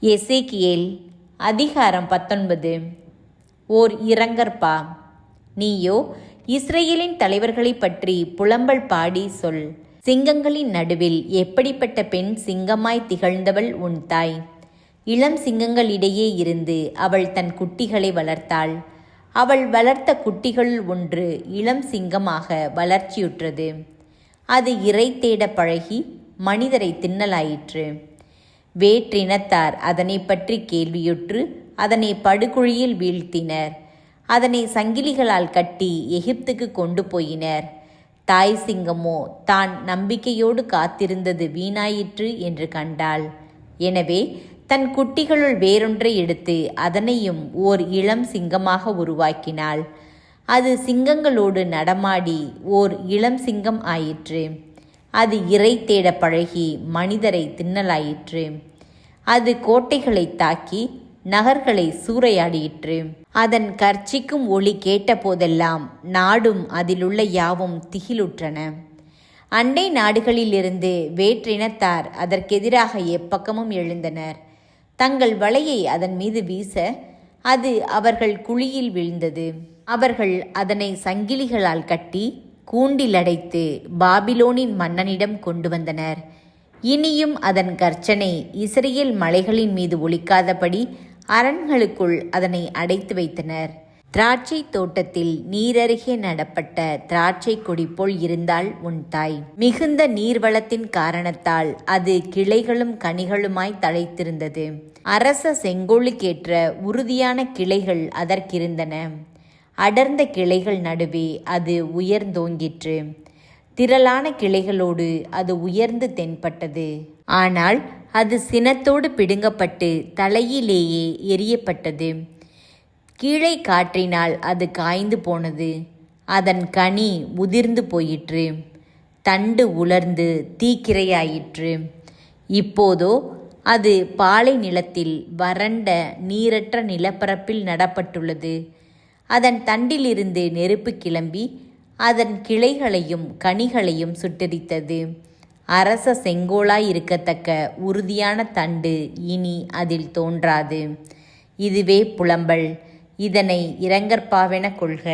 எசேக்கியேல் அதிகாரம் 19. ஓர் இரங்கற்பா. நீயோ இஸ்ரேலின் தலைவர்களைப் பற்றி புலம்பல் பாடி சொல். சிங்கங்களின் நடுவில் எப்படிப்பட்ட பெண் சிங்கமாய் திகழ்ந்தவள் உன் தாய். இளம் சிங்கங்களிடையே இருந்து அவள் தன் குட்டிகளை வளர்த்தாள். அவள் வளர்த்த குட்டிகளுள் ஒன்று இளம் சிங்கமாக வளர்ச்சியுற்றது. அது இரை தேட பழகி மனிதரை தின்னலாயிற்று. வேற்றினத்தார் அதனை பற்றி கேள்வியுற்று அதனை படுகுழியில் வீழ்த்தினர். அதனை சங்கிலிகளால் கட்டி எகிப்துக்கு கொண்டு போயினர். தாய் சிங்கமோ தான் நம்பிக்கையோடு காத்திருந்தது வீணாயிற்று என்று கண்டாள். எனவே தன் குட்டிகளுள் வேறொன்றை எடுத்து அதனையும் ஓர் இளம் சிங்கமாக உருவாக்கினாள். அது சிங்கங்களோடு நடமாடி ஓர் இளம் சிங்கம் ஆயிற்று. அது இரை தேட பழகி மனிதரை தின்னலாயிற்று. அது கோட்டைகளை தாக்கி நகர்களை சூறையாடியிற்று. அதன் கர்ச்சிக்கும் ஒளி கேட்டபோதெல்லாம் நாடும் அதிலுள்ள யாவும் திகிலுற்றன. அண்டை நாடுகளிலிருந்து வேற்றினத்தார் அதற்கெதிராக எப்பக்கமும் எழுந்தனர். தங்கள் வலையை அதன் மீது வீச அது அவர்கள் குழியில் வீழ்ந்தது. அவர்கள் அதனை சங்கிலிகளால் கட்டி கூண்டிலடைத்து பாபிலோனின் மன்னனிடம் கொண்டு வந்தனர். இனியும் அதன் கர்ச்சனை இஸ்ரேல் மலைகளின் மீது ஒலிக்காதபடி அரண்களுக்குள் அதனை அடைத்து வைத்தனர். திராட்சை தோட்டத்தில் நீரருகே நடப்பட்ட திராட்சை கொடி போல் இருந்தாள் உன் தாய். மிகுந்த நீர்வளத்தின் காரணத்தால் அது கிளைகளும் கனிகளுமாய் தழைத்திருந்தது. அரச செங்கோலுக்கேற்ற உறுதியான கிளைகள் அதற்கிருந்தன. அடர்ந்த கிளைகள் நடுவே அது உயர்ந்தோங்கிற்று. திரளான கிளைகளோடு அது உயர்ந்து தென்பட்டது. ஆனால் அது சினத்தோடு பிடுங்கப்பட்டு தலையிலேயே எரியப்பட்டது. கீழே காற்றினால் அது காய்ந்து போனது. அதன் கனி உதிர்ந்து போயிற்று. தண்டு உலர்ந்து தீக்கிரையாயிற்று. இப்போதோ அது பாலை நிலத்தில் வறண்ட நீரற்ற நிலப்பரப்பில் நடப்பட்டுள்ளது. அதன் தண்டிலிருந்து நெருப்பு கிளம்பி அதன் கிளைகளையும் கனிகளையும் சுட்டெரித்தது. அரச செங்கோலாய் இருக்கத்தக்க உறுதியான தண்டு இனி அதில் தோன்றாது. இதுவே புலம்பல். இதனை இரங்கற்பாவென கொள்க.